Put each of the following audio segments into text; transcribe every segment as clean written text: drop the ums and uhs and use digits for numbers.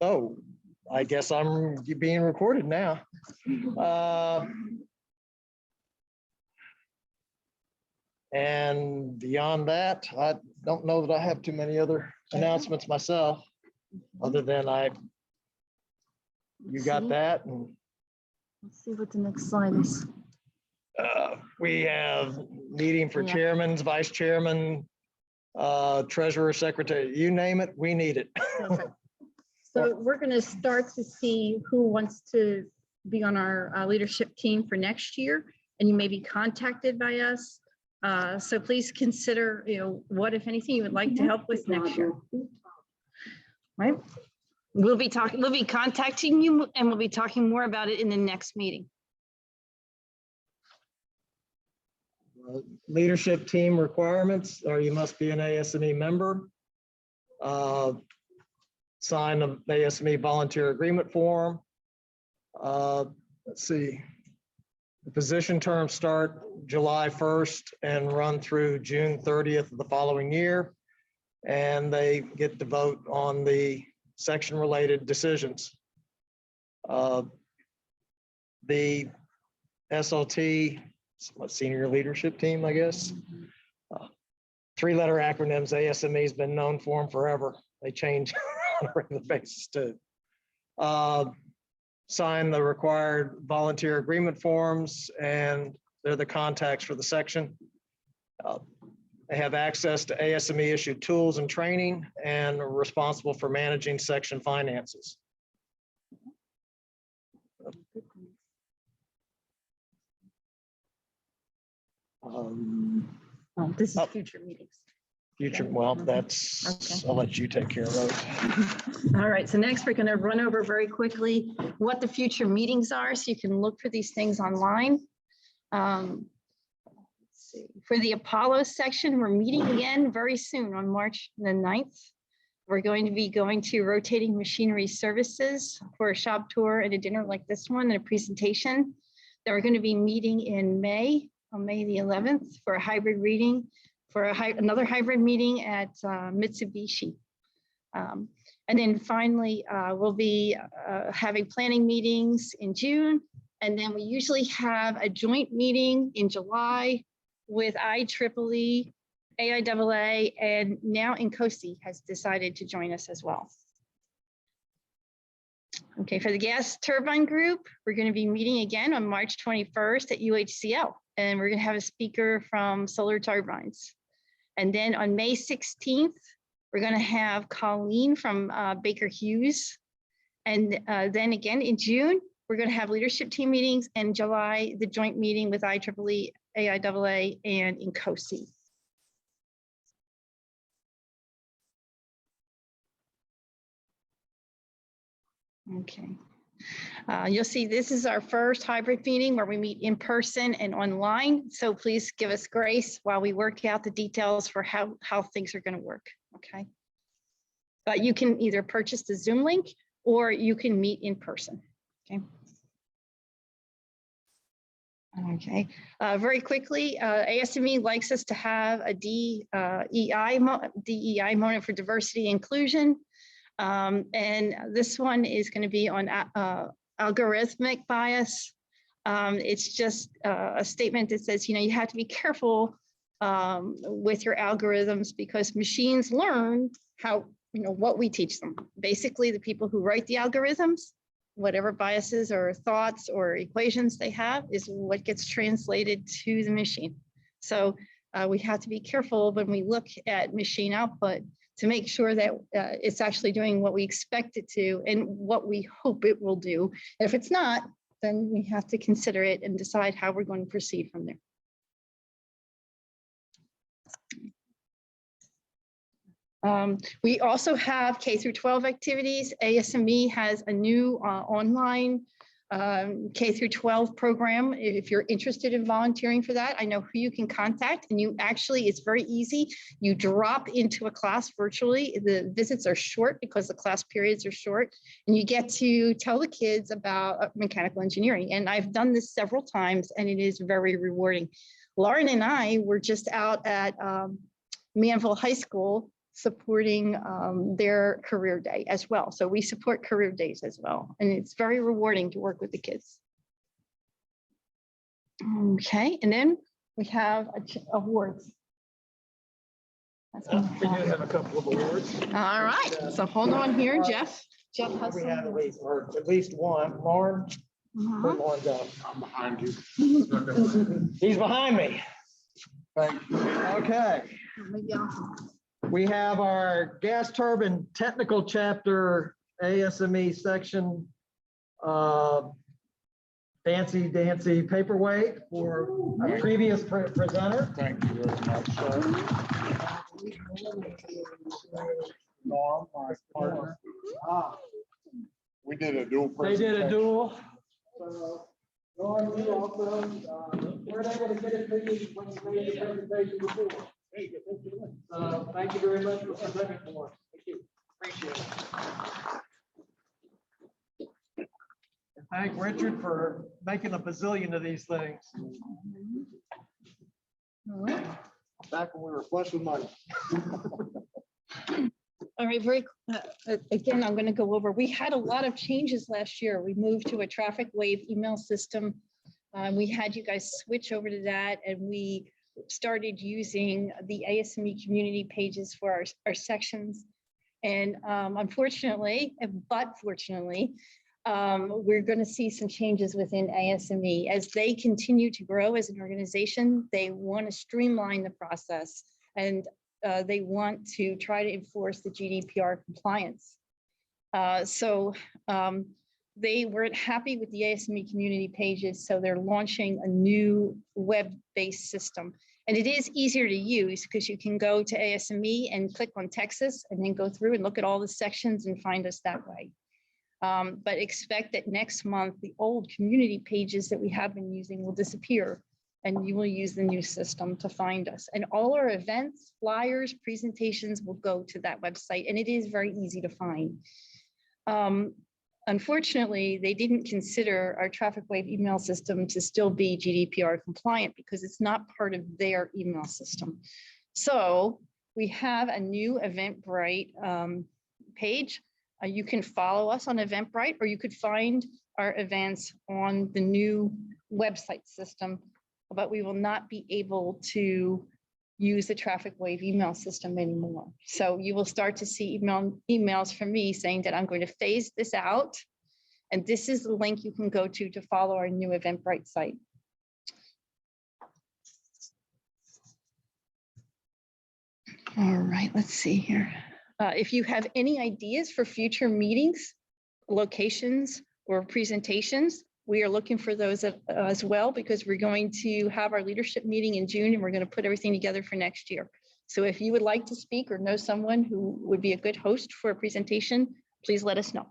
Oh, I guess I'm being recorded now. And beyond that, I don't know that I have too many other announcements myself, other than you got that. And Let's see what the next slide is. we have meeting for Yeah. chairmans, vice chairman, treasurer, secretary, you name it, we need it. Okay. So we're going to start to see who wants to be on our leadership team for next year, and you may be contacted by us. So please consider, what, if anything, you would like to help with next year. Right? We'll be contacting you, and we'll be talking more about it in the next meeting. Leadership team requirements, or you must be an ASME member. Sign the ASME volunteer agreement form. Let's see. The position terms start July 1st and run through June 30th of the following year. And they get to vote on the section related decisions. The SLT, senior leadership team, I guess. 3-letter acronyms, ASME has been known for them forever. They change on a regular basis too. Sign the required volunteer agreement forms, and they're the contacts for the section. They have access to ASME issued tools and training, and are responsible for managing section finances. This is future meetings. Future, well, that's, Okay. I'll let you take care of those. All right, so next we're going to run over very quickly what the future meetings are, so you can look for these things online. Let's see. For the Apollo section, we're meeting again very soon on March the 9th. We're going to be going to rotating machinery services for a shop tour and a dinner like this one and a presentation. Then we're going to be meeting in May, on May the 11th, for a hybrid reading, for another hybrid meeting at Mitsubishi. And then finally, we'll be having planning meetings in June. And then we usually have a joint meeting in July with IEEE, AIAA, and now INCOSI has decided to join us as well. Okay, for the gas turbine group, we're going to be meeting again on March 21st at UHCL, and we're going to have a speaker from Solar Turbines. And then on May 16th, we're going to have Colleen from Baker Hughes. And then again in June, we're going to have leadership team meetings, and in July, the joint meeting with IEEE, AIAA, and INCOSI. Okay. You'll see this is our first hybrid meeting where we meet in person and online. So please give us grace while we work out the details for how things are going to work. Okay. But you can either purchase the Zoom link or you can meet in person. Okay. Okay. Very quickly, ASME likes us to have a DEI moment for diversity and inclusion. And this one is going to be on algorithmic bias. It's just a statement that says, you have to be careful with your algorithms, because machines learn how, what we teach them. Basically, the people who write the algorithms, whatever biases or thoughts or equations they have is what gets translated to the machine. So we have to be careful when we look at machine output to make sure that it's actually doing what we expect it to and what we hope it will do. If it's not, then we have to consider it and decide how we're going to proceed from there. We also have K-12 activities. ASME has a new online K-12 program. If you're interested in volunteering for that, I know who you can contact, and it's very easy. You drop into a class virtually. The visits are short because the class periods are short, and you get to tell the kids about mechanical engineering. And I've done this several times, and it is very rewarding. Lauren and I were just out at Manville High School supporting their career day as well. So we support career days as well. And it's very rewarding to work with the kids. Okay, and then we have awards. We do have a couple of awards. All right, so hold on here, Jeff. Jeff has We some. have at least one. Lauren, where'd Lauren go? I'm behind you. He's behind me. Thank you. Okay. Maybe I'll- We have our gas turbine technical chapter ASME section. Fancy dancy paperweight for a previous presenter. Thank you very much, sir. Norm, my partner. We did a dual They presentation. did a duel. So, Norm, you also weren't able to get it to you when you made the presentation before. So thank you very much for presenting for us. Thank you. Appreciate it. And thank Richard for making a bazillion of these things. All right. Back when we were flush with money. All right, again, I'm going to go over, we had a lot of changes last year. We moved to a traffic wave email system. We had you guys switch over to that, and we started using the ASME community pages for our sections. And unfortunately, but fortunately, we're going to see some changes within ASME. As they continue to grow as an organization, they want to streamline the process, and they want to try to enforce the GDPR compliance. They weren't happy with the ASME community pages, so they're launching a new web-based system. And it is easier to use because you can go to ASME and click on Texas and then go through and look at all the sections and find us that way. But expect that next month, the old community pages that we have been using will disappear, and you will use the new system to find us. And all our events, flyers, presentations will go to that website, and it is very easy to find. Unfortunately, they didn't consider our traffic wave email system to still be GDPR compliant because it's not part of their email system. So we have a new Eventbrite page. You can follow us on Eventbrite, or you could find our events on the new website system, but we will not be able to use the traffic wave email system anymore. So you will start to see emails from me saying that I'm going to phase this out. And this is the link you can go to follow our new Eventbrite site. All right, let's see here. If you have any ideas for future meetings, locations, or presentations, we are looking for those as well, because we're going to have our leadership meeting in June, and we're going to put everything together for next year. So if you would like to speak or know someone who would be a good host for a presentation, please let us know.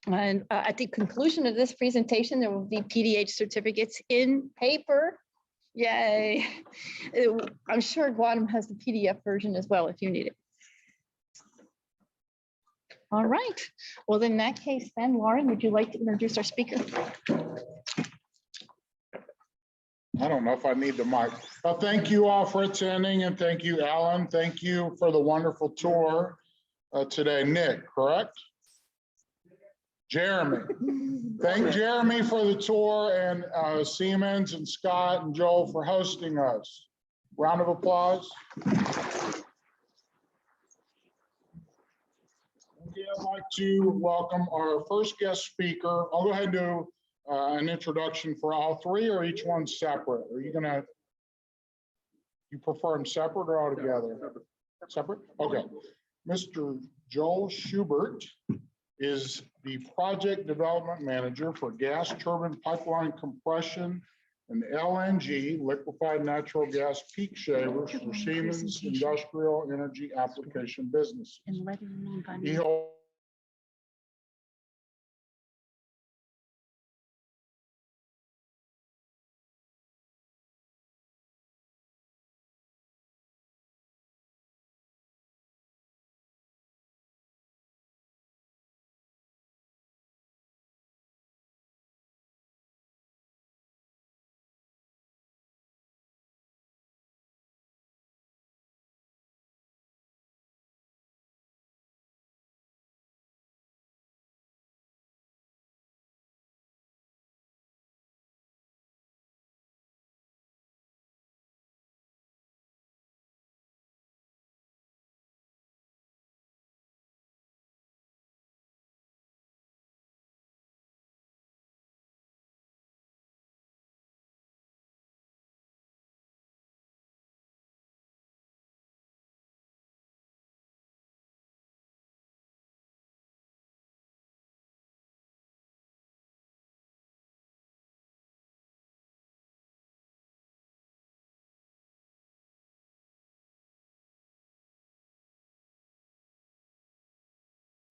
And at the conclusion of this presentation, there will be PDH certificates in paper. Yay. I'm sure Guadam has the PDF version as well if you need it. All right. Well, in that case, then, Lauren, would you like to introduce our speaker? I don't know if I need the mic. Well, thank you all for attending, and thank you, Alan. Thank you for the wonderful tour today. Nick, correct? Jeremy. Thank Jeremy for the tour, and Siemens and Scott and Joel for hosting us. Round of applause. I'd like to welcome our first guest speaker. I'll go ahead and do an introduction for all three, or each one separate. Are you gonna, you prefer them separate or all together? Separate? Okay. Mr. Joel Schubert is the project development manager for gas turbine pipeline compression and LNG, liquefied natural gas peak shavers for Siemens Industrial Energy Application Business. He holds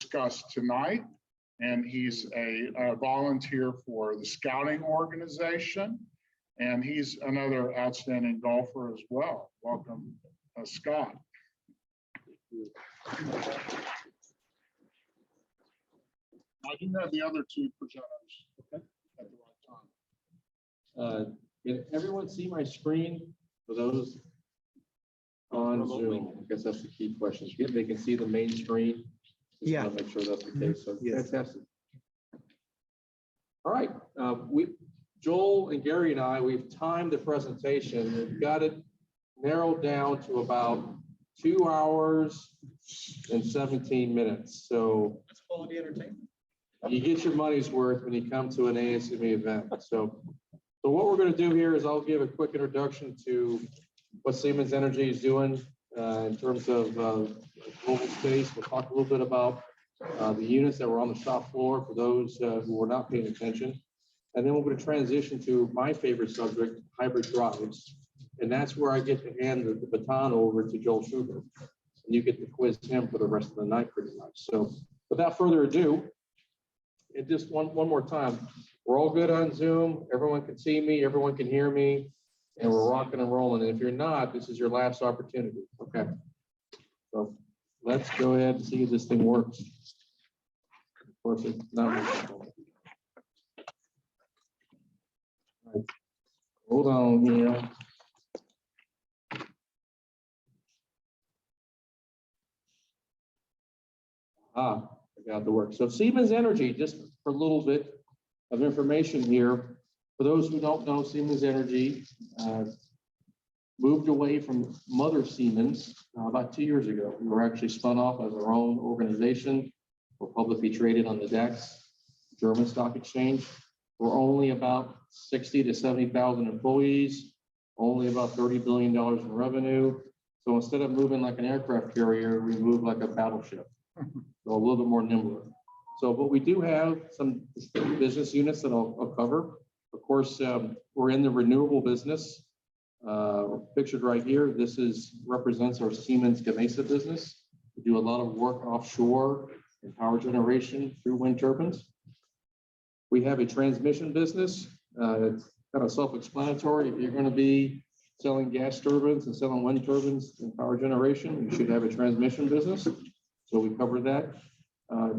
discuss tonight. And he's a volunteer for the scouting organization. And he's another outstanding golfer as well. Welcome, Scott. I do have the other two presenters at the right time. Can everyone see my screen for those on Zoom? I guess that's the key question. They can see the main screen. Just Yeah. want to make sure that's the case. So Yes. fantastic. All right, Joel and Gary and I, we've timed the presentation. We've got it narrowed down to about 2 hours and 17 minutes. So That's quality entertainment. you get your money's worth when you come to an ASME event. So what we're going to do here is I'll give a quick introduction to what Siemens Energy is doing in terms of global space. We'll talk a little bit about the units that were on the shop floor for those who were not paying attention. And then we're going to transition to my favorite subject, hybrid drives. And that's where I get to hand the baton over to Joel Schubert. And you get to quiz him for the rest of the night pretty much. So without further ado, and just one more time, we're all good on Zoom. Everyone can see me, everyone can hear me, and we're rocking and rolling. And if you're not, this is your last opportunity. Okay. So let's go ahead and see if this thing works. Of course, it's not working. All right. Hold on here. I got to work. So Siemens Energy, just for a little bit of information here. For those who don't know, Siemens Energy moved away from Mother Siemens about 2 years ago. We were actually spun off as our own organization. We're publicly traded on the DAX, German Stock Exchange. We're only about 60 to 70,000 employees, only about $30 billion in revenue. So instead of moving like an aircraft carrier, we move like a battleship. So a little bit more nimble. So, but we do have some business units that I'll cover. Of course, we're in the renewable business. Pictured right here, this represents our Siemens Gamesa business. We do a lot of work offshore and power generation through wind turbines. We have a transmission business. It's kind of self-explanatory. If you're going to be selling gas turbines and selling wind turbines and power generation, you should have a transmission business. So we cover that.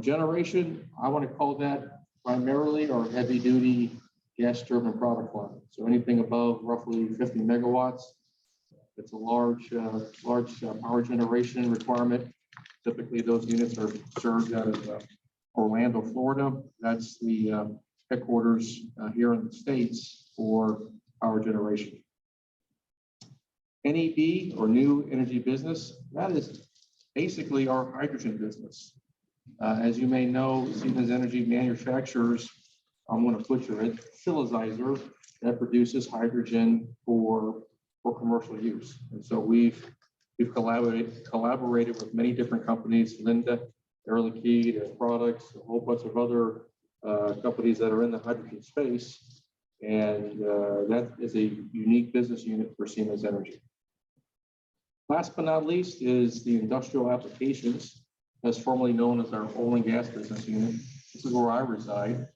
Generation, I want to call that primarily our heavy duty gas turbine product line. So anything above roughly 50 megawatts, it's a large power generation requirement. Typically those units are served out of Orlando, Florida. That's the headquarters here in the States for power generation. NEB, or New Energy Business, that is basically our hydrogen business. As you may know, Siemens Energy manufactures, I'm going to butcher it, silizizer that produces hydrogen for commercial use. And so we've collaborated with many different companies, Linde, Air Liquide, Air Products, a whole bunch of other companies that are in the hydrogen space. And that is a unique business unit for Siemens Energy. Last but not least is the industrial applications, as formerly known as our oil and gas business unit. This is where I reside.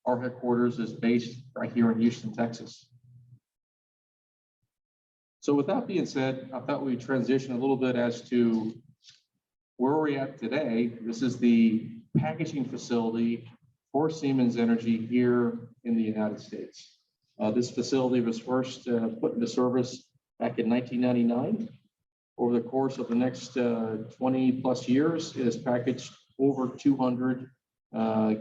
Our headquarters is based right here in Houston, Texas. So with that being said, I thought we'd transition a little bit as to where we're at today. This is the packaging facility for Siemens Energy here in the United States. This facility was first put into service back in 1999. Over the course of the next 20 plus years, it has packaged over 200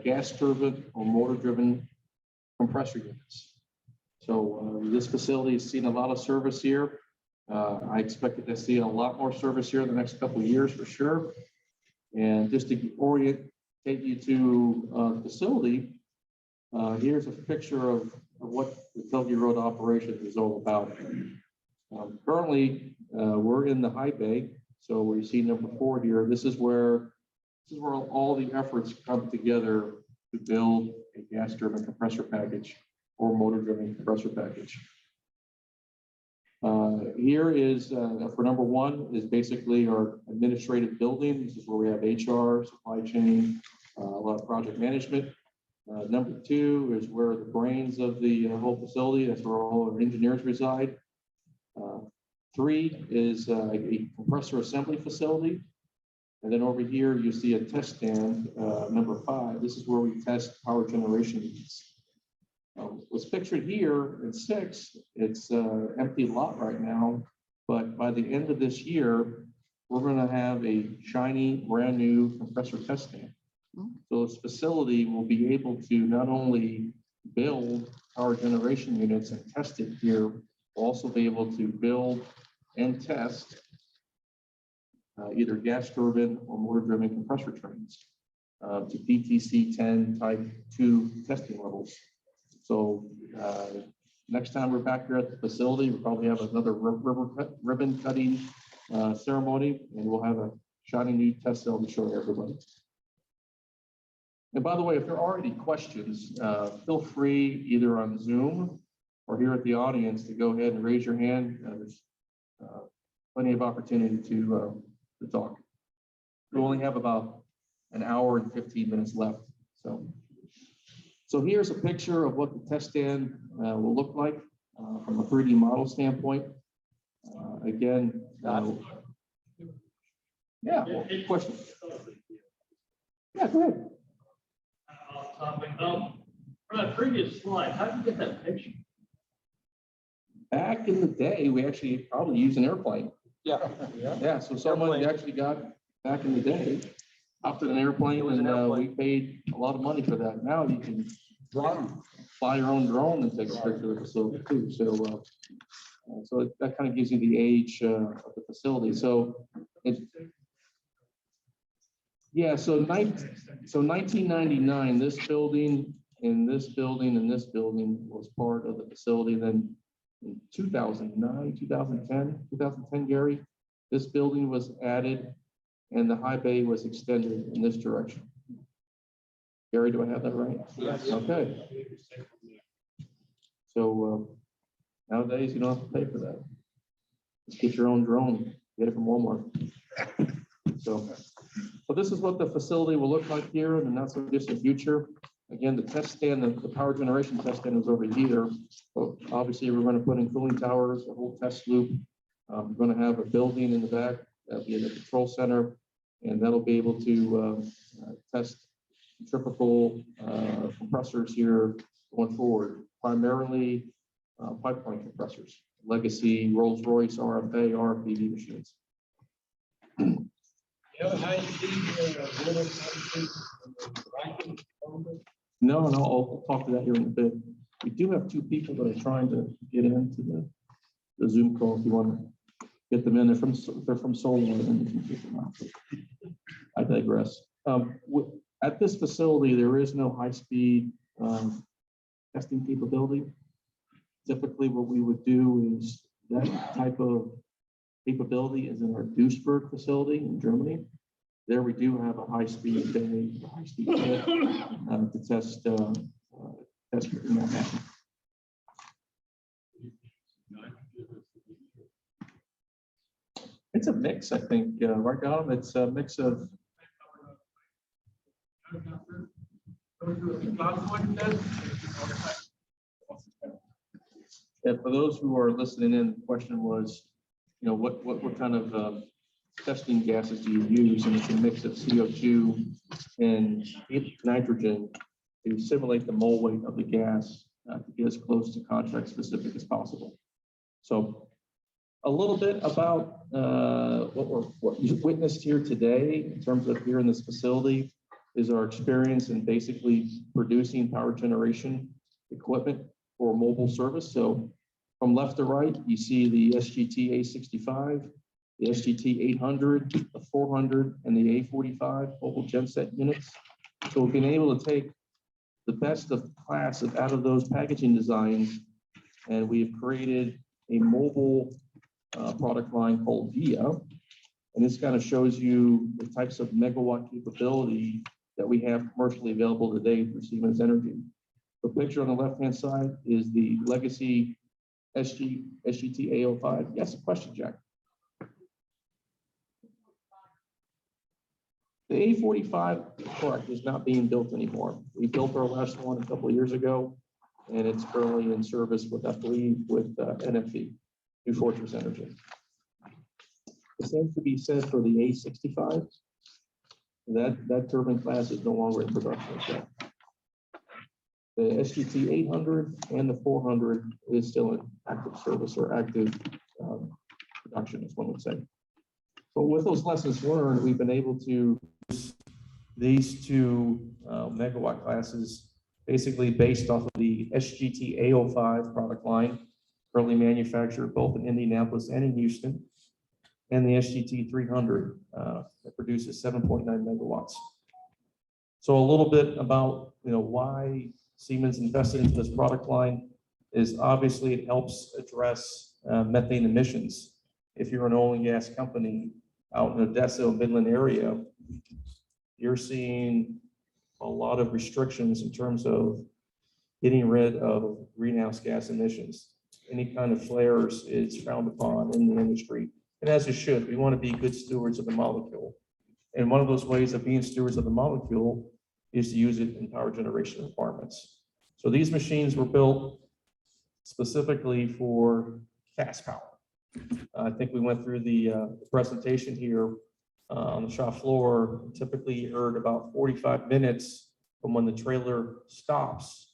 gas turbine or motor driven compressor units. So this facility has seen a lot of service here. I expect it to see a lot more service here in the next couple of years for sure. And just to orientate you to the facility, here's a picture of what the Telge Road operation is all about. Currently, we're in the high bay. So we see number 4 here. This is where all the efforts come together to build a gas turbine compressor package or motor driven compressor package. Here is, for number one, is basically our administrative building. This is where we have HR, supply chain, a lot of project management. Number two is where the brains of the whole facility, that's where all our engineers reside. Three is a compressor assembly facility. And then over here, you see a test stand, number five. This is where we test power generation units. What's pictured here in six, it's an empty lot right now, but by the end of this year, we're going to have a shiny, brand new compressor test stand. So this facility will be able to not only build power generation units and test it here, we'll also be able to build and test either gas turbine or motor-driven compressor trains to PTC 10 type 2 testing levels. So next time we're back here at the facility, we'll probably have another ribbon cutting ceremony, and we'll have a shiny new test cell to show everybody. And by the way, if there are any questions, feel free either on Zoom or here at the audience to go ahead and raise your hand. There's plenty of opportunity to talk. We only have about an hour and 15 minutes left. So here's a picture of what the test stand will look like from a 3D model standpoint. Again, yeah, question. Yeah, go ahead. From that previous slide, how did you get that picture? Back in the day, we actually probably used an airplane. Yeah. Yeah, so someone actually got back in the day, hopped in an airplane, and we paid a lot of money for that. Now you can fly your own drone and take a picture of the facility too. So that kind of gives you the age of the facility. So yeah, so 1999, this building and this building and this building was part of the facility. Then in 2009, 2010, Gary, this building was added and the high bay was extended in this direction. Gary, do I have that right? Yes. Okay. So nowadays you don't have to pay for that. Just get your own drone, get it from Walmart. So this is what the facility will look like here in the not so distant future. Again, the test stand, the power generation test stand is over here. So obviously, we're going to put in cooling towers, a whole test loop. We're going to have a building in the back, that'll be in the control center, and that'll be able to test centrifugal compressors here going forward, primarily pipeline compressors, legacy Rolls-Royce RFA, RFPV machines. No, I'll talk to that here in a bit. We do have two people that are trying to get into the Zoom call. If you want to get them in, they're from Solar, and you can get them out. I digress. At this facility, there is no high-speed testing capability. Typically, what we would do is that type of capability is in our Duisburg facility in Germany. There we do have a high-speed bay, a high-speed kit to test in that manner. It's a mix, I think, right, Adam? It's a mix of. Yeah, for those who are listening in, the question was, what kind of testing gases do you use? And it's a mix of CO2 and nitrogen to simulate the mole weight of the gas to get as close to contract specific as possible. So a little bit about what you witnessed here today in terms of here in this facility is our experience in basically producing power generation equipment for mobile service. So from left to right, you see the SGT-A65, the SGT-800, the 400, and the A45 mobile genset units. So we've been able to take the best of class out of those packaging designs, and we've created a mobile product line called VIA. And this kind of shows you the types of megawatt capability that we have commercially available today through Siemens Energy. The picture on the left-hand side is the legacy SGT A05. Yes, a question, Jack. The A45 product is not being built anymore. We built our last one a couple of years ago, and it's currently in service with, I believe, with NFE, New Fortress Energy. The same could be said for the A65. That turbine class is no longer in production yet. The SGT-800 and the 400 is still in active service or active production, as one would say. But with those lessons learned, we've been able to use these two megawatt classes basically based off of the SGT A05 product line, currently manufactured both in Indianapolis and in Houston, and the SGT-300 that produces 7.9 megawatts. So a little bit about why Siemens invested into this product line is obviously it helps address methane emissions. If you're an oil and gas company out in Odessa, Midland area, you're seeing a lot of restrictions in terms of getting rid of greenhouse gas emissions. Any kind of flares is frowned upon in the industry, and as it should. We want to be good stewards of the molecule. And one of those ways of being stewards of the molecule is to use it in power generation requirements. So these machines were built specifically for gas power. I think we went through the presentation here on the shop floor. Typically, you heard about 45 minutes from when the trailer stops,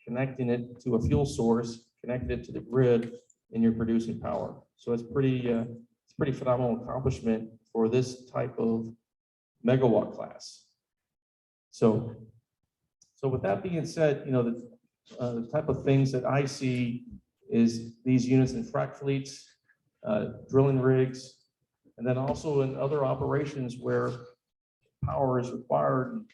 connecting it to a fuel source, connecting it to the grid, and you're producing power. So it's pretty phenomenal accomplishment for this type of megawatt class. So with that being said, the type of things that I see is these units in frac fleets, drilling rigs, and then also in other operations where power is required.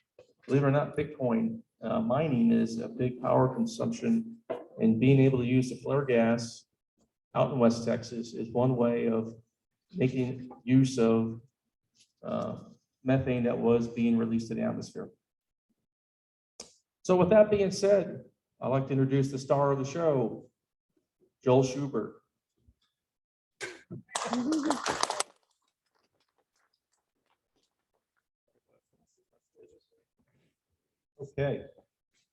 Believe it or not, Bitcoin mining is a big power consumption, and being able to use the flare gas out in West Texas is one way of making use of methane that was being released to the atmosphere. So with that being said, I'd like to introduce the star of the show, Joel Schubert. Okay,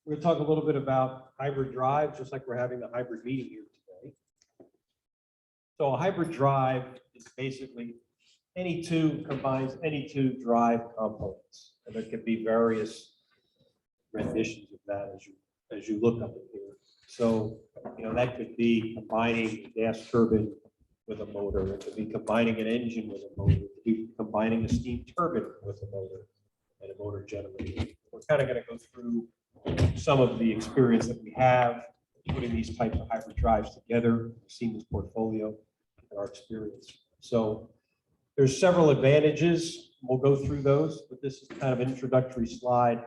we're going to talk a little bit about hybrid drive, just like we're having the hybrid meeting here today. So a hybrid drive is basically combines any two drive components, and there could be various renditions of that as you look up in here. So that could be combining a gas turbine with a motor. It could be combining an engine with a motor. It could be combining a steam turbine with a motor and a motor generator. We're kind of going to go through some of the experience that we have putting these types of hybrid drives together, Siemens portfolio, and our experience. So there's several advantages. We'll go through those, but this is kind of an introductory slide.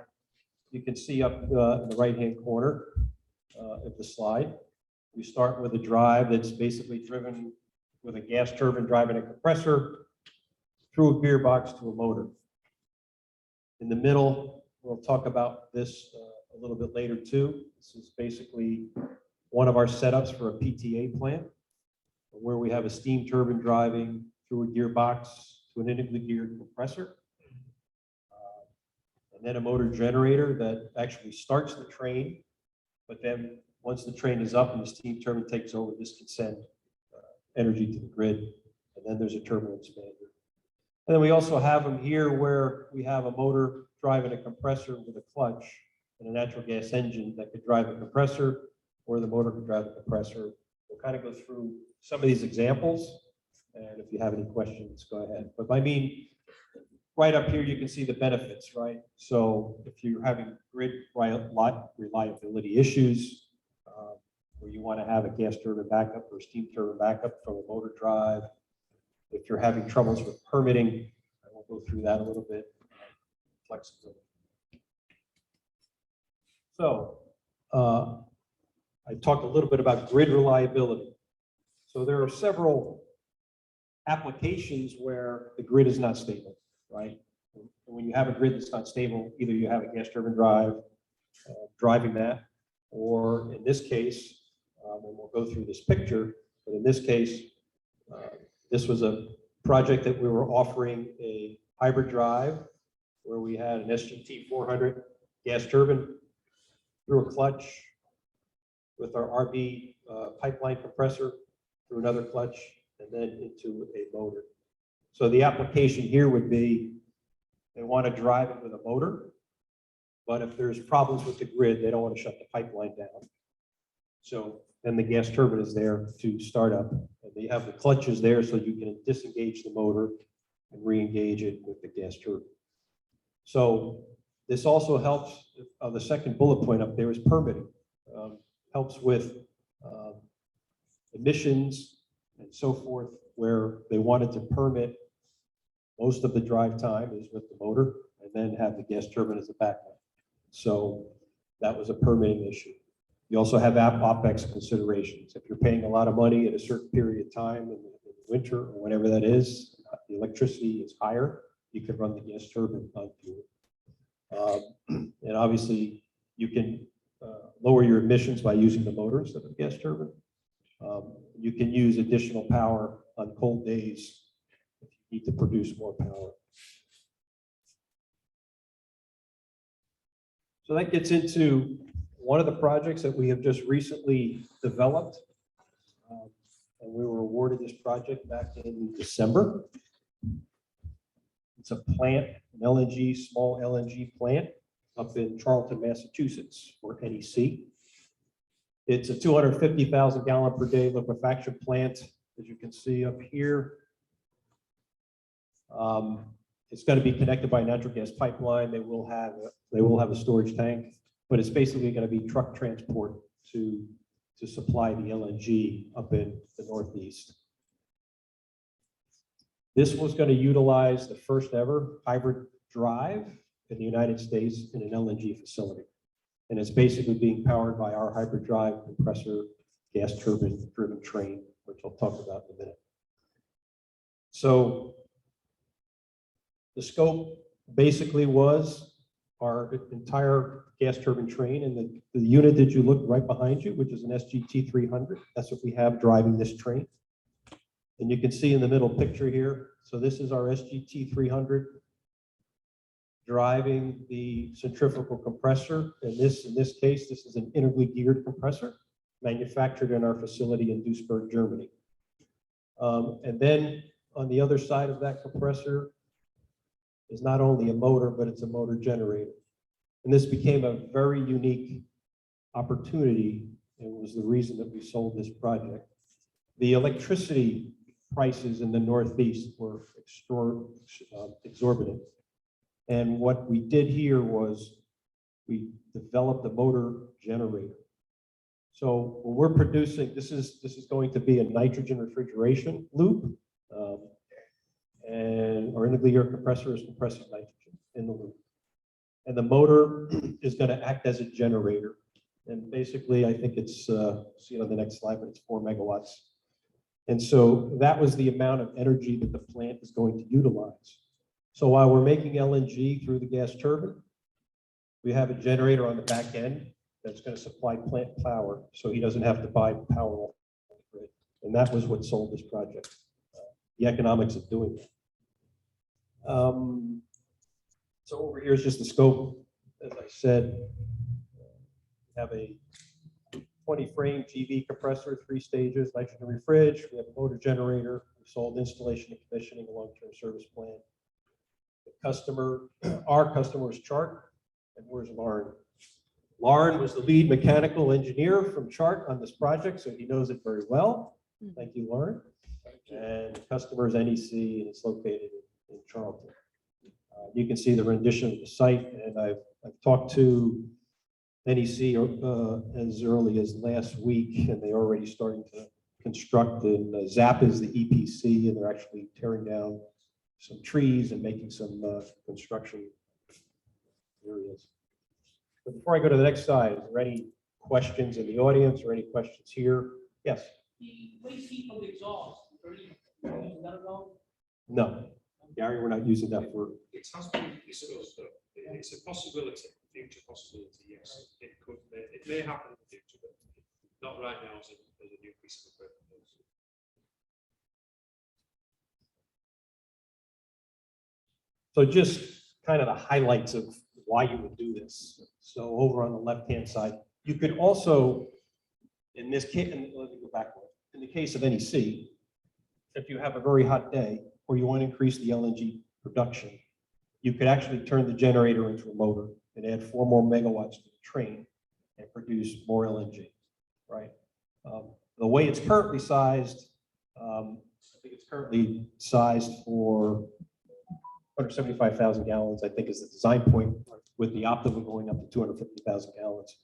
You can see up in the right-hand corner of the slide. We start with a drive that's basically driven with a gas turbine driving a compressor through a gearbox to a motor. In the middle, we'll talk about this a little bit later too. This is basically one of our setups for a PTA plant, where we have a steam turbine driving through a gearbox to an integrally geared compressor. And then a motor generator that actually starts the train, but then once the train is up and the steam turbine takes over, this can send energy to the grid. And then there's a turbine expander. And then we also have them here where we have a motor driving a compressor with a clutch and a natural gas engine that could drive a compressor, or the motor could drive the compressor. We'll kind of go through some of these examples, and if you have any questions, go ahead. But I mean, right up here, you can see the benefits, right? So if you're having grid reliability issues, where you want to have a gas turbine backup or steam turbine backup from a motor drive, if you're having troubles with permitting, I will go through that a little bit, flexibility. So I talked a little bit about grid reliability. So there are several applications where the grid is not stable, right? And when you have a grid that's not stable, either you have a gas turbine drive driving that, or in this case, And we'll go through this picture, but in this case, this was a project that we were offering a hybrid drive where we had an SGT-400 gas turbine through a clutch with our RB pipeline compressor through another clutch and then into a motor. So the application here would be they want to drive it with a motor, but if there's problems with the grid, they don't want to shut the pipeline down. So then the gas turbine is there to start up. And they have the clutches there so you can disengage the motor and re-engage it with the gas turbine. So this also helps, the second bullet point up there is permitting. Helps with emissions and so forth, where they wanted to permit most of the drive time is with the motor and then have the gas turbine as a backup. So that was a permitting issue. You also have OpEx considerations. If you're paying a lot of money at a certain period of time in the winter or whatever that is, the electricity is higher, you can run the gas turbine on fuel. And obviously you can lower your emissions by using the motor instead of the gas turbine. You can use additional power on cold days if you need to produce more power. So that gets into one of the projects that we have just recently developed. And we were awarded this project back in December. It's a plant, an LNG, small LNG plant up in Charlton, Massachusetts, or NEC. It's a 250,000 gallon per day liquefaction plant, as you can see up here. It's going to be connected by a natural gas pipeline. They will have a storage tank, but it's basically going to be truck transport to supply the LNG up in the Northeast. This was going to utilize the first ever hybrid drive in the United States in an LNG facility. And it's basically being powered by our hybrid drive compressor gas turbine driven train, which I'll talk about in a minute. So the scope basically was our entire gas turbine train, and the unit that you look right behind you, which is an SGT-300, that's what we have driving this train. And you can see in the middle picture here, so this is our SGT-300 driving the centrifugal compressor. In this case, this is an integrally geared compressor manufactured in our facility in Duisburg, Germany. And then on the other side of that compressor is not only a motor, but it's a motor generator. And this became a very unique opportunity and was the reason that we sold this project. The electricity prices in the Northeast were exorbitant. And what we did here was we developed a motor generator. So when we're producing, this is going to be a nitrogen refrigeration loop. And our integrally geared compressor is compressing nitrogen in the loop. And the motor is going to act as a generator. And basically, I think it's, see it on the next slide, but it's 4 megawatts. And so that was the amount of energy that the plant is going to utilize. So while we're making LNG through the gas turbine, we have a generator on the back end that's going to supply plant power, so he doesn't have to buy power off the grid. And that was what sold this project, the economics of doing it. So over here is just the scope. As I said, we have a 20-frame GV compressor, 3 stages, nitrogen refrigeration. We have a motor generator. We sold installation and commissioning, a long-term service plan. The customer, our customer is Chart, and where's Lauren? Lauren was the lead mechanical engineer from Chart on this project, so he knows it very well. Thank you, Lauren. And the customer is NEC, and it's located in Charlton. You can see the rendition of the site, and I've talked to NEC as early as last week, and they're already starting to construct. And ZAP is the EPC, and they're actually tearing down some trees and making some construction areas. But before I go to the next slide, is there any questions in the audience or any questions here? Yes. The waste heat from the exhaust, is that at all? No, Gary, we're not using that for. It has been discussed, though. It's a possibility, future possibility, yes. It may happen in the future, but Not right now, as a new piece of equipment. So just kind of the highlights of why you would do this. So over on the left-hand side, you could also, in this case, and let me go back one. In the case of NEC, if you have a very hot day or you want to increase the LNG production, you could actually turn the generator into a motor and add 4 more megawatts to the train and produce more LNG, right? The way it's currently sized, I think it's currently sized for 175,000 gallons, I think is the design point, with the optimum going up to 250,000 gallons.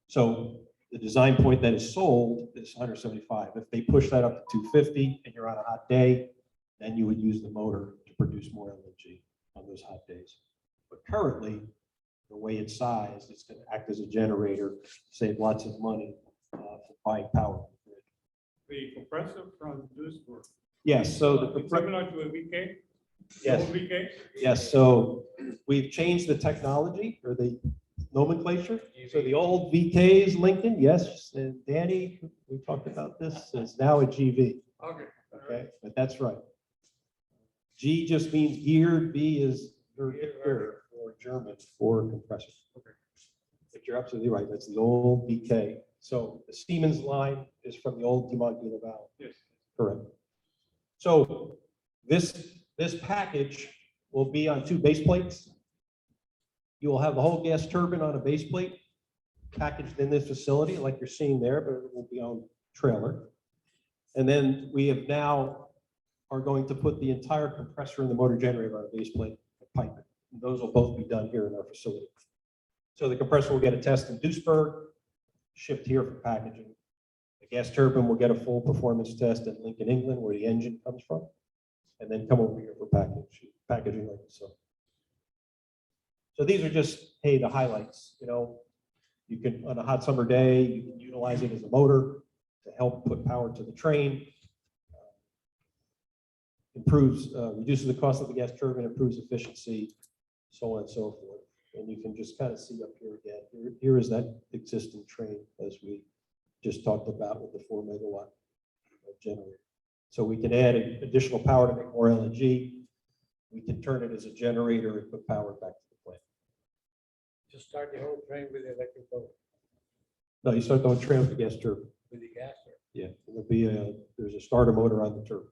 So the design point that is sold is 175. If they push that up to 250 and you're on a hot day, then you would use the motor to produce more LNG on those hot days. But currently, the way it's sized, it's going to act as a generator, save lots of money for buying power. The compressor from Duisburg. Yes, so the It's compressor. similar to a VK? Yes. Old VK? Yes, so we've changed the technology or the nomenclature. So the old VKs, Lincoln, yes, and Danny, we talked about this, is now a GV. Okay. Okay, but that's right. G just means geared, B is or German for compressor. Okay. But you're absolutely right, that's the old VK. So the Siemens line is from the old Diamond valve. Yes. Correct. So this package will be on 2 base plates. You will have the whole gas turbine on a base plate packaged in this facility like you're seeing there, but it will be on trailer. And then we have now are going to put the entire compressor and the motor generator on a base plate and pipe it. And those will both be done here in our facility. So the compressor will get a test in Duisburg, shipped here for packaging. The gas turbine will get a full performance test in Lincoln, England, where the engine comes from, and then come over here for packaging like so. So these are just, hey, the highlights. You know, you can, on a hot summer day, you can utilize it as a motor to help put power to the train. Improves, reduces the cost of the gas turbine, improves efficiency, so on and so forth. And you can just kind of see up here again. Here is that existing train as we just talked about with the 4 megawatt generator. So we can add additional power to make more LNG. We can turn it as a generator and put power back to the plant. Just start the whole train with the electrical, No, you start the whole train with the gas turbine. with the gas. Yeah, there'll be there's a starter motor on the turbine.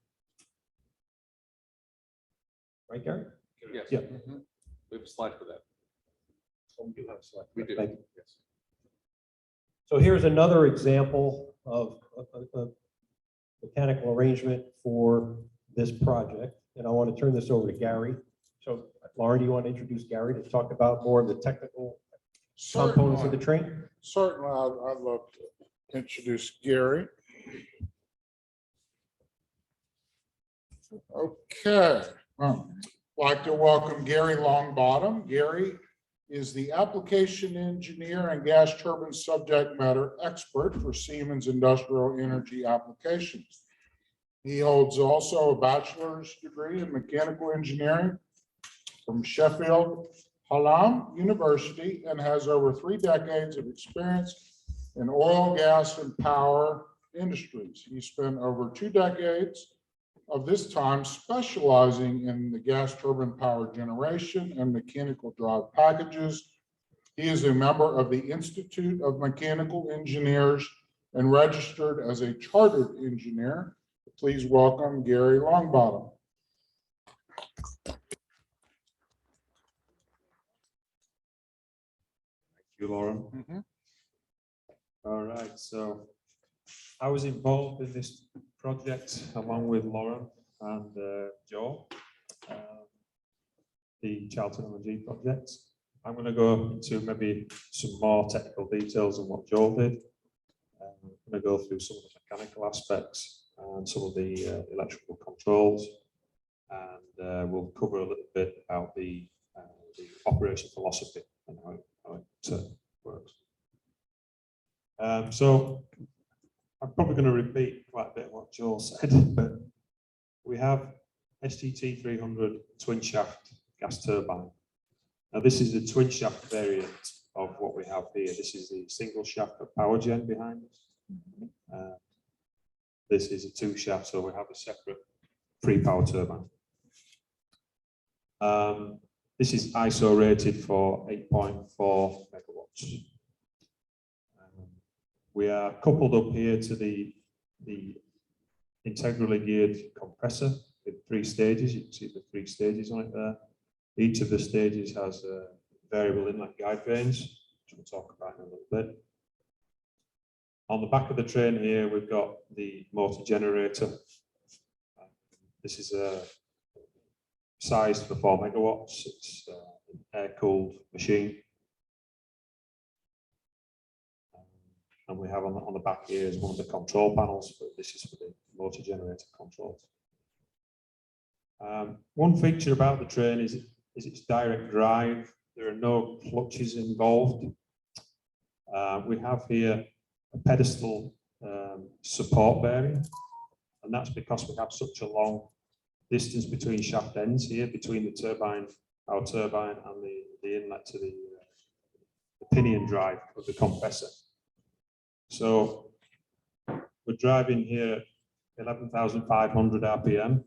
Right, Gary? Yes. Yeah. We have a slide for that. Oh, we do have a slide. We do. Thank you. Yes. So here's another example of a mechanical arrangement for this project. And I want to turn this over to Gary. So Lauren, do you want to introduce Gary to talk about more of the technical components of the train? Certainly, I'd love to introduce Gary. Okay, I'd like to welcome Gary Longbottom. Gary is the application engineer and gas turbine subject matter expert for Siemens Industrial Energy Applications. He holds also a bachelor's degree in mechanical engineering from Sheffield Hallam University and has over 3 decades of experience in oil, gas, and power industries. He spent over 2 decades of this time specializing in the gas turbine power generation and mechanical drive packages. He is a member of the Institute of Mechanical Engineers and registered as a chartered engineer. Please welcome Gary Longbottom. Thank you, Lauren. All right, so I was involved in this project along with Lauren and Joe, the Charlton LNG project. I'm going to go into maybe some more technical details on what Joe did. I'm going to go through some of the mechanical aspects and some of the electrical controls, and we'll cover a little bit about the operation philosophy and how it works. So I'm probably going to repeat quite a bit what Joel said, but we have SGT-300 twin shaft gas turbine. Now this is the twin shaft variant of what we have here. This is the single shaft of power gen behind us. This is a two shaft, so we have a separate free power turbine. This is ISO rated for 8.4 megawatts. We are coupled up here to the integrally geared compressor with 3 stages. You can see the 3 stages on it there. Each of the stages has variable inlet guide vanes, which we'll talk about in a little bit. On the back of the train here, we've got the motor generator. This is sized for 4 megawatts. It's an air-cooled machine. And we have on the back here is one of the control panels, but this is for the motor generator controls. One feature about the train is its direct drive. There are no clutches involved. We have here a pedestal support bearing, and that's because we have such a long distance between shaft ends here, between the turbine, our turbine, and the inlet to the pinion drive of the compressor. So we're driving here 11,500 RPM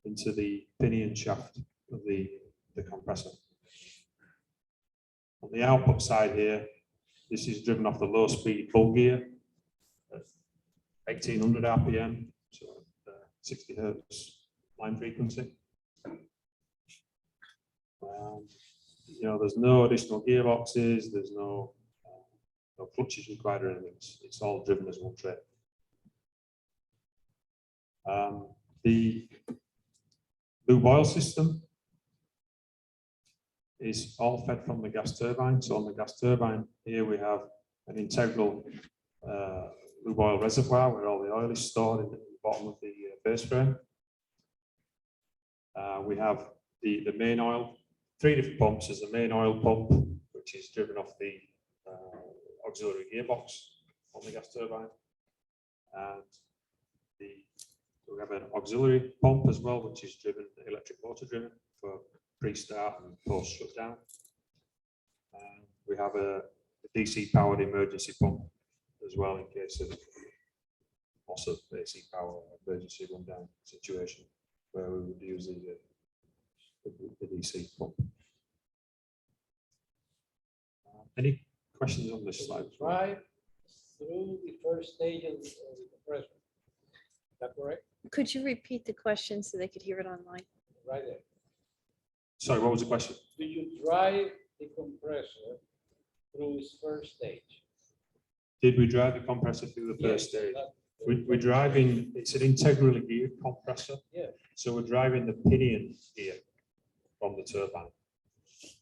into the pinion shaft of the compressor. On the output side here, this is driven off the low speed bull gear at 1800 RPM, so 60 hertz line frequency. You know, there's no additional gearboxes, there's no clutches required or anything. It's all driven as one train. The lube oil system is all fed from the gas turbine. So on the gas turbine here we have an integral lube oil reservoir where all the oil is stored in the bottom of the base frame. We have the main oil, 3 different pumps. There's a main oil pump which is driven off the auxiliary gearbox on the gas turbine, and we have an auxiliary pump as well, which is driven electric motor driven for pre-start and post shutdown. And we have a DC powered emergency pump as well in case of loss of AC power emergency rundown situation where we would use the DC pump. Any questions on this slide? Drive through the first stage of the compressor. Is that correct? Could you repeat the question so they could hear it online? Right there. Sorry, what was the question? Do you drive the compressor through its first stage? Did we drive the compressor through the first stage? We're driving, it's an integrally geared compressor. Yeah. So we're driving the pinion gear from the turbine.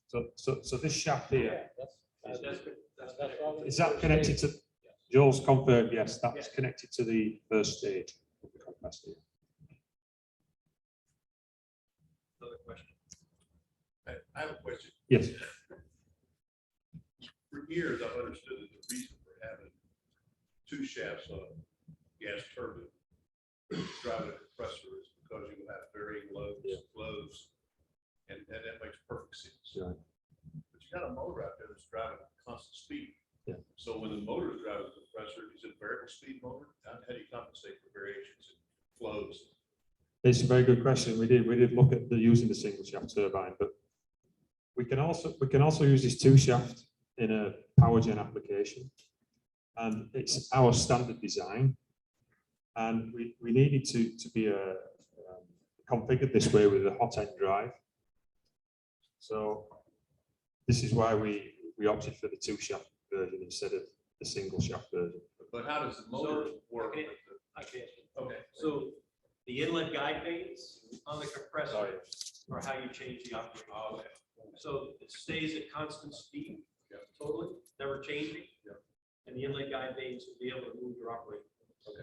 So this shaft here, is that connected to, Joel's confirmed, yes, that's connected to the first stage of the compressor. Another question. I have a question. Yes. For years, I've understood that the reason for having 2 shafts on a gas turbine driving a compressor is because you have varying loads, flows, and that makes perfect sense. Right. But you got a motor out there that's driving at constant speed. Yeah. So when the motor is driving the compressor, is it a variable speed motor? How do you compensate for variations in flows? It's a very good question. We did look at using the single shaft turbine, but we can also use this 2 shaft in a power gen application, and it's our standard design. And we needed to be configured this way with a hot end drive. So this is why we opted for the 2 shaft version instead of the single shaft version. But how does the motor work? okay, I can. Okay. So the inlet guide vanes on the compressor Oh, yeah. are how you change the operation. So it stays at constant speed, totally, never changing. And the inlet guide vanes will be able to move your operating. Okay.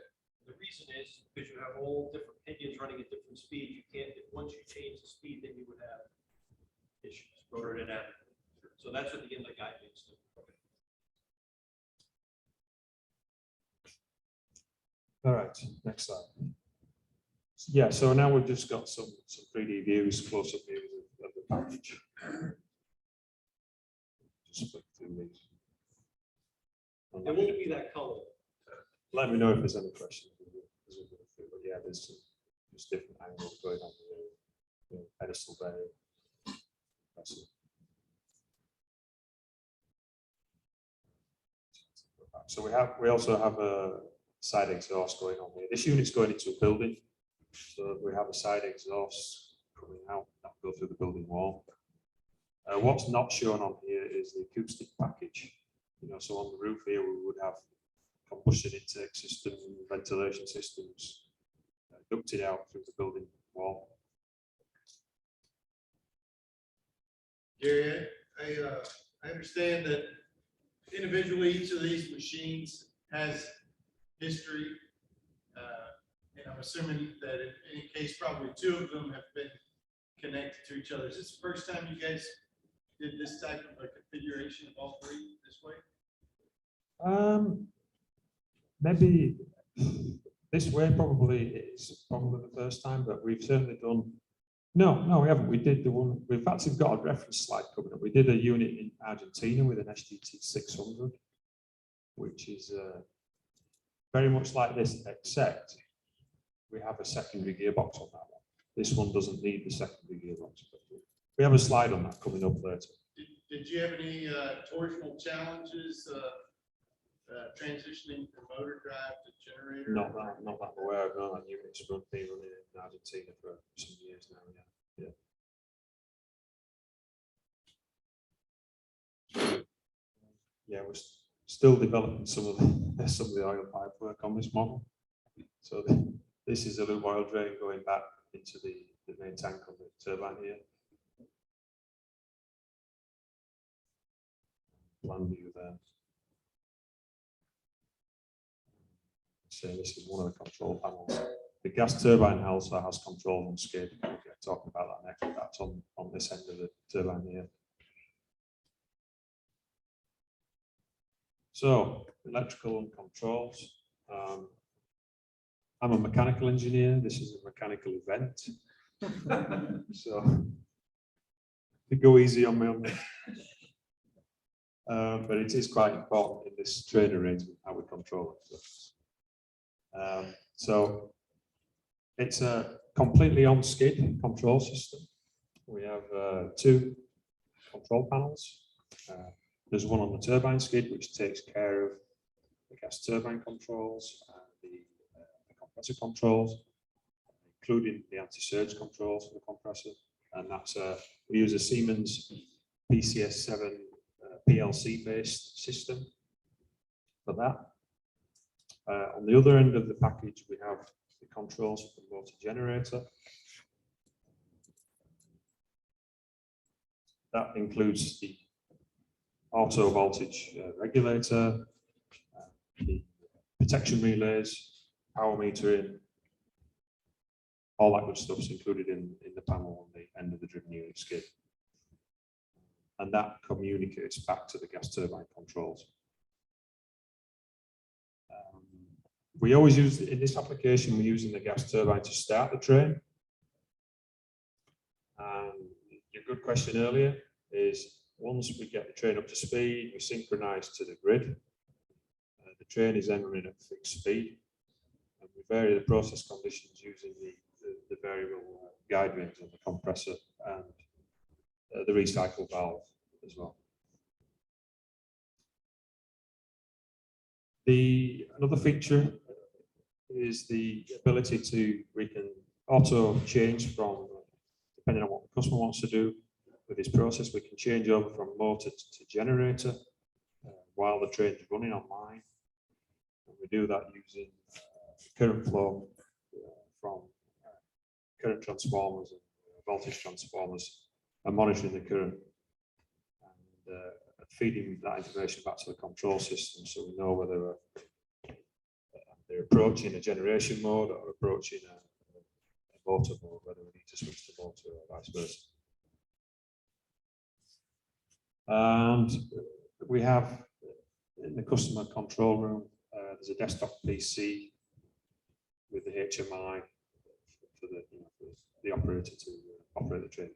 The reason is because you have all different pinions running at different speeds. You can't, once you change the speed, then you would have issues, rotor dynamic. So that's what the inlet guide vanes do. All right, next slide. Yeah, so now we've just got some 3D views, close-up views of the package. Just flick through these. It won't be that color. let me know if there's any questions. But yeah, there's different angles going on here. You know, pedestal bay. So we also have a side exhaust going on here. This unit's going into a building, so we have a side exhaust coming out that will go through the building wall. What's not shown on here is the acoustic package. You know, so on the roof here we would have combustion intake systems, ventilation systems ducted out through the building wall. Gary, I understand that individually, each of these machines has history. And I'm assuming that in any case, probably two of them have been connected to each other. Is this the first time you guys did this type of a configuration of all three this way? Maybe this way probably is probably the first time, but we've certainly done. No, we haven't. We did the one. We've actually got a reference slide coming up. We did a unit in Argentina with an SGT-300, which is very much like this, except we have a secondary gearbox on that one. This one doesn't need the secondary gearbox. But we have a slide on that coming up later. Did you have any torsional challenges transitioning from motor drive to generator? Not that I'm aware of. No, that unit's been running in Argentina for some years now. Yeah, we're still developing some of the oil pipe work on this model. So this is a little oil drain going back into the main tank on the turbine here. Plan view there. So this is one of the control panels. The gas turbine also has control on skid. We'll get talking about that next. That's on this end of the turbine here. So electrical and controls. I'm a mechanical engineer. This is a mechanical event. So to go easy on me on this. But it is quite important in this train arrangement how we control it. So it's a completely on skid control system. We have two control panels. There's one on the turbine skid, which takes care of the gas turbine controls and the compressor controls, including the anti-surge controls for the compressor. And that's we use a Siemens PCS7 PLC-based system for that. On the other end of the package, we have the controls for the motor generator. That includes the auto voltage regulator, the protection relays, power metering, all that good stuff is included in the panel on the end of the driven unit skid. And that communicates back to the gas turbine controls. We always use, in this application, we're using the gas turbine to start the train. Your good question earlier is, once we get the train up to speed, we synchronize to the grid. The train is then running at fixed speed. And we vary the process conditions using the variable guide rings on the compressor and the recycle valve as well. Another feature is the ability we can auto change from, depending on what the customer wants to do with this process, we can change over from motor to generator while the train is running online. And we do that using current flow from current transformers and voltage transformers and monitoring the current and feeding that information back to the control system, so we know whether they're approaching a generation mode or approaching a motor mode, whether we need to switch to motor or vice versa. And we have in the customer control room, there's a desktop PC with the HMI for the operator to operate the train.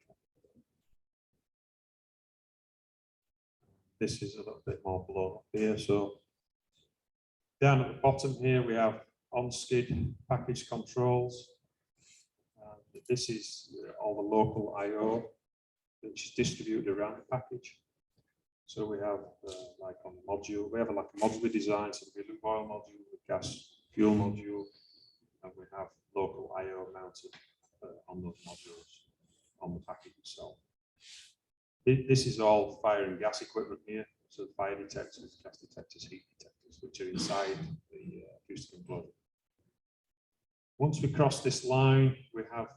This is a little bit more blown up here, so Down at the bottom here, we have on-skid package controls. This is all the local I/O which is distributed around the package. So we have like on the module, we have like a modular design, so we have a lube oil module, a gas fuel module, and we have local I/O mounted on those modules on the package itself. This is all fire and gas equipment here. So fire detectors, gas detectors, heat detectors, which are inside the acoustic enclosure. Once we cross this line, we have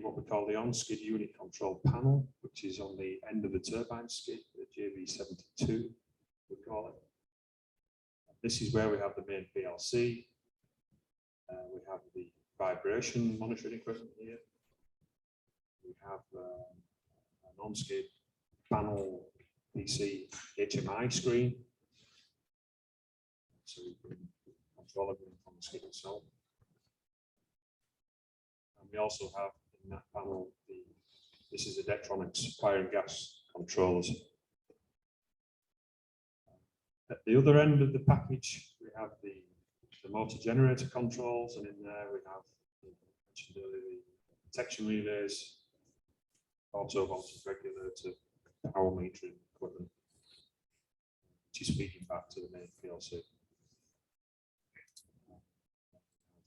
what we call the on-skid unit control panel, which is on the end of the turbine skid, the JB72, we call it. This is where we have the main PLC. We have the vibration monitoring equipment here. We have an on-skid panel PC HMI screen. So we can control everything from the skid itself. And we also have in that panel, this is the Dectronics fire and gas controls. At the other end of the package, we have the motor generator controls, and in there we have, mentioned earlier, the detection relays, auto voltage regulator, power metering equipment, which is feeding back to the main PLC.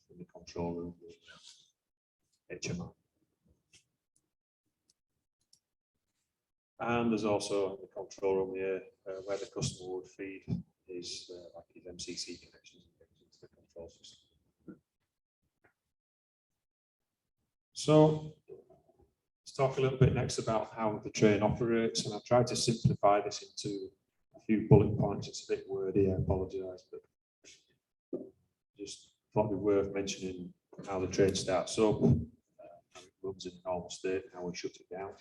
From the control room, HMI. And there's also the control room here where the customer would feed his like his MCC connections and things into the control system. So let's talk a little bit next about how the train operates, and I've tried to simplify this into a few bullet points. It's a bit wordy, I apologise, but just thought it'd be worth mentioning how the train starts up, how it runs in a normal state, how we shut it down.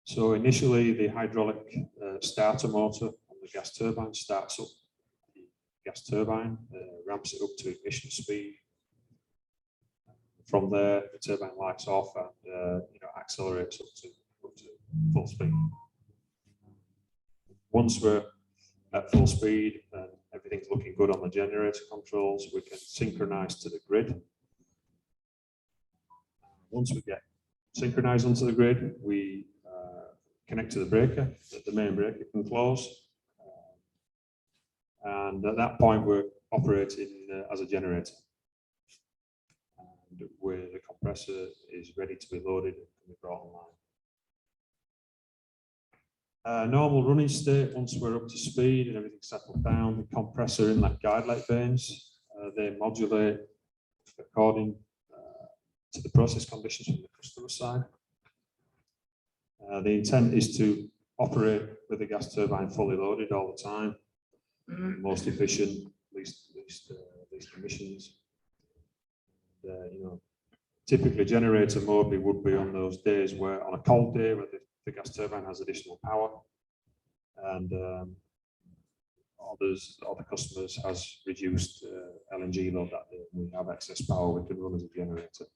So initially, the hydraulic starter motor on the gas turbine starts up the gas turbine, ramps it up to ignition speed. From there, the turbine lights off and accelerates up to full speed. Once we're at full speed and everything's looking good on the generator controls, we can synchronize to the grid. Once we get synchronized onto the grid, we connect to the breaker, that the main breaker can close. And at that point, we're operating as a generator. And where the compressor is ready to be loaded and can be brought online. Normal running state, once we're up to speed and everything's settled down, the compressor inlet guide light vanes, they modulate according to the process conditions from the customer side. The intent is to operate with the gas turbine fully loaded all the time, most efficient, least emissions. Typically generator mode would be on those days where, on a cold day, where the gas turbine has additional power, and other customers has reduced LNG load that day. We have excess power we can run as a generator.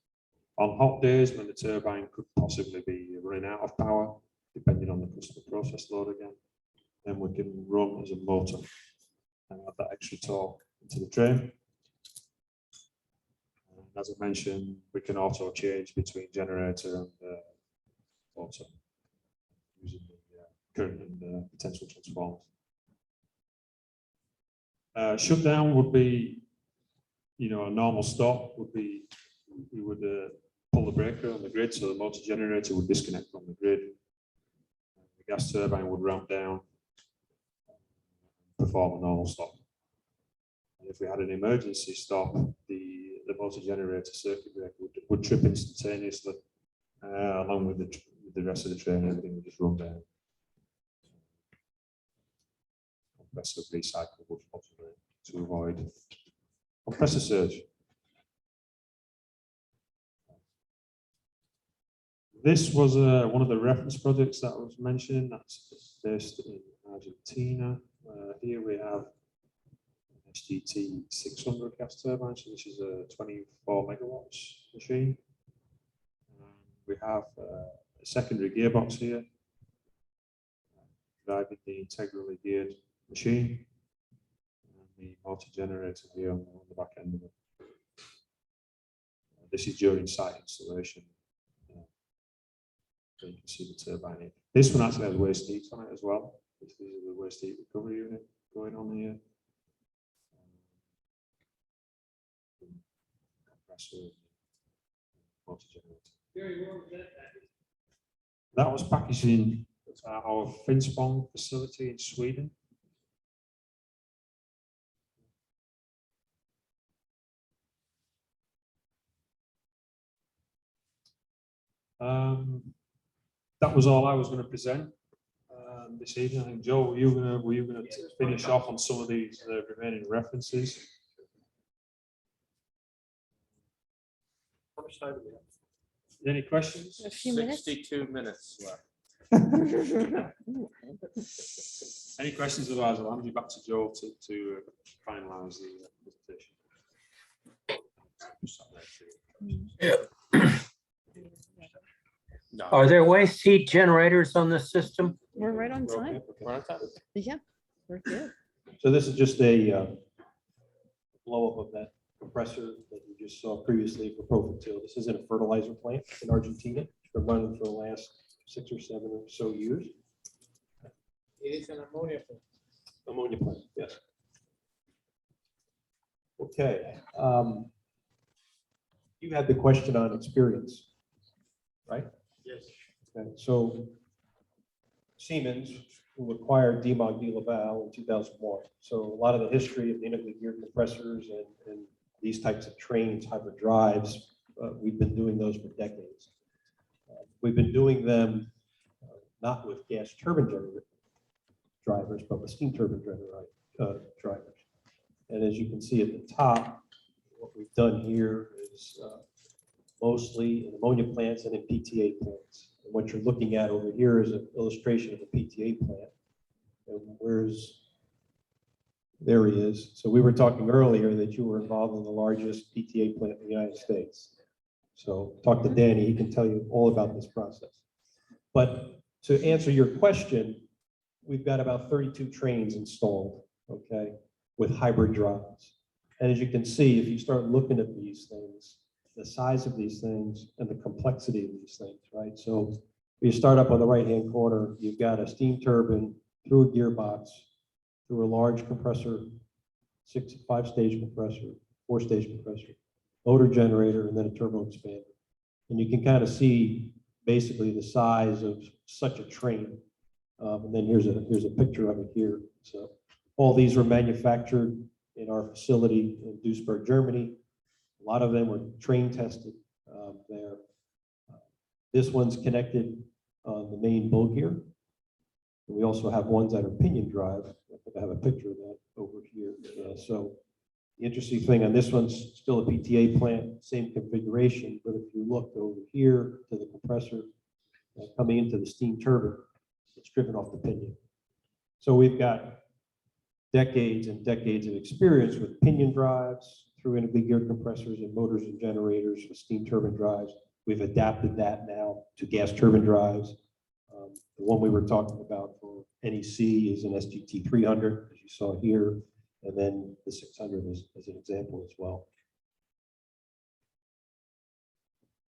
On hot days, when the turbine could possibly be running out of power, depending on the customer process load again, then we can run as a motor and add that extra torque into the train. And as I mentioned, we can auto change between generator and motor using the current and potential transformers. Shutdown would be, a normal stop would be, we would pull the breaker on the grid, so the motor generator would disconnect from the grid. The gas turbine would ramp down, perform a normal stop. And if we had an emergency stop, the motor generator circuit breaker would trip instantaneously, along with the rest of the train. Everything would just run down. Compressor recycle would possibly to avoid compressor surge. This was one of the reference projects that I was mentioning. That's based in Argentina. Here we have an SGT-300 Gas Turbine. So this is a 24 megawatts machine. We have a secondary gearbox here, driving the integrally geared machine. And the multi-generator here on the back end of it. This is during site installation. So you can see the turbine here. This one actually has waste heat on it as well. This is the waste heat recovery unit going on here. Compressor, multi-generator. That was packaged in our Finspång facility in Sweden. That was all I was going to present this evening. I think, Joe, were you going to finish off on some of these remaining references? Any questions? A few minutes. 62 minutes left. Any questions? Otherwise, I'll hand you back to Joe to finalize the presentation. No. Are there waste heat generators on this system? We're right on Okay, time. okay. Right on time. Yeah, we're good. So this is just a blow up of that compressor that you just saw previously for Profitil. This is in a fertilizer plant in Argentina. It's been running for the last 6 or 7 or so years. It is an ammonia plant. Ammonia plant, yes. Okay. You had the question on experience, right? Yes. Okay, so Siemens, who acquired Demag de Laval in 2001. So a lot of the history of the integrated gear compressors and these types of trains, hybrid drives, we've been doing those for decades. We've been doing them not with gas turbine generator drivers, but with steam turbine drivers. And as you can see at the top, what we've done here is mostly in ammonia plants and in PTA plants. And what you're looking at over here is an illustration of a PTA plant. And there he is. So we were talking earlier that you were involved in the largest PTA plant in the United States. So talk to Danny, he can tell you all about this process. But to answer your question, we've got about 32 trains installed, okay, with hybrid drives. And as you can see, if you start looking at these things, the size of these things and the complexity of these things, right? So you start up on the right-hand corner, you've got a steam turbine through a gearbox, through a large compressor, 5-stage compressor, 4-stage compressor, motor generator, and then a turbo expander. And you can kind of see basically the size of such a train. And then here's a picture of it here. So all these were manufactured in our facility in Duisburg, Germany. A lot of them were train tested there. This one's connected on the main bull gear. And we also have ones that are pinion drive. I think I have a picture of that over here. So the interesting thing on this one's still a PTA plant, same configuration, but if you look over here to the compressor coming into the steam turbine, it's driven off the pinion. So we've got decades and decades of experience with pinion drives through integrated gear compressors and motors and generators with steam turbine drives. We've adapted that now to gas turbine drives. The one we were talking about for NEC is an SGT-300, as you saw here, and then the 600 is an example as well.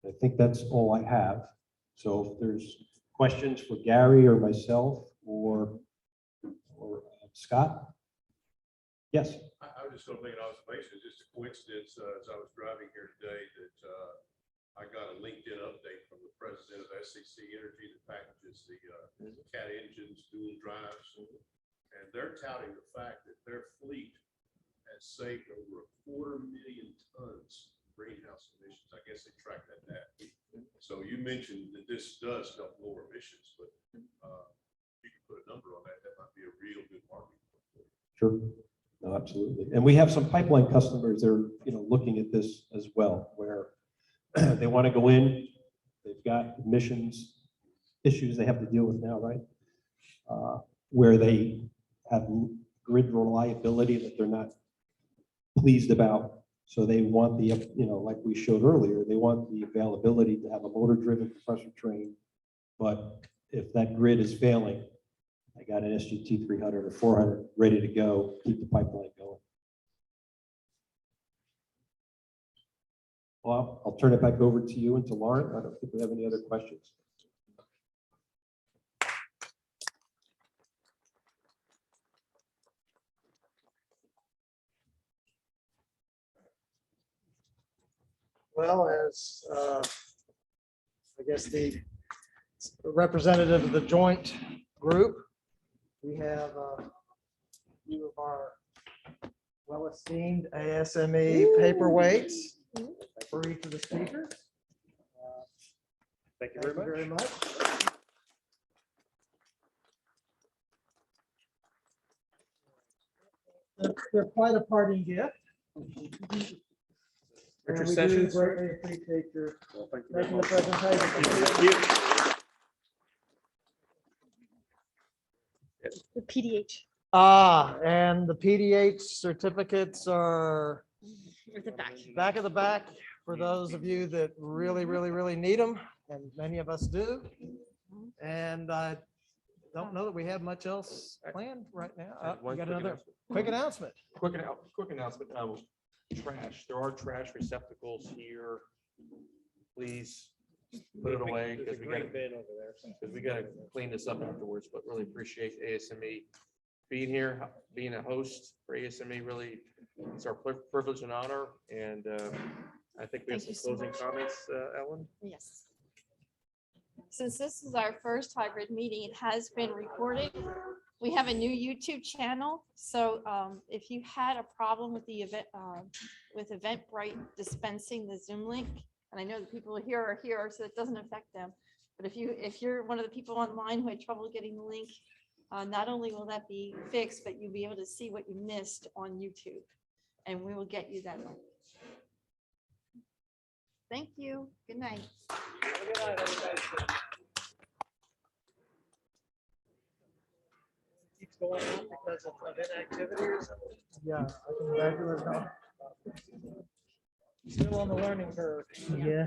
I think that's all I have. So if there's questions for Gary or myself or Scott? Yes. I was just going to make an observation. It's just a coincidence as I was driving here today that I got a LinkedIn update from the president of SCC Energy that packages the Cat engines, dual drives. And they're touting the fact that their fleet has saved over 250,000 tons of greenhouse emissions. I guess they track that. So you mentioned that this does help lower emissions, but you can put a number on that. That might be a real good market. Sure. No, absolutely. And we have some pipeline customers that are, looking at this as well, where they want to go in, they've got emissions issues they have to deal with now, right? Where they have grid reliability that they're not pleased about. So they want the, like we showed earlier, they want the availability to have a motor-driven compressor train. But if that grid is failing, I got an SGT-300 or 400 ready to go, keep the pipeline going. Well, I'll turn it back over to you and to Lauren. I don't think we have any other questions. Well, as I guess the representative of the joint group, we have a few of our well-esteemed ASME paperweights for each of the speakers. Thank you Thank you very much. They're quite a parting gift. Richard And we do Sessions. greatly appreciate your Thank you very making the much. presentation. The PDH And the PDH certificates are at the back. back of the back for those of you that really need them, and many of us do. And I don't know that we have much else planned right now. We got another quick announcement. Quick announcement. Trash. There are trash receptacles here. Please put it away because we got to clean this up afterwards. But really appreciate ASME being here, being a host for ASME. Really, it's our privilege and honor. And I think we have some closing comments, Ellen. Yes. Since this is our first hybrid meeting, it has been recorded. We have a new YouTube channel. So if you had a problem with the event, with Eventbrite dispensing the Zoom link, and I know the people here are here, so it doesn't affect them. But if you're one of the people online who had trouble getting the link, not only will that be fixed, but you'll be able to see what you missed on YouTube, and we will get you that link. Thank you. Good night. Keeps going on because of event activities. Yeah, I can imagine. Still on the learning curve. Yeah.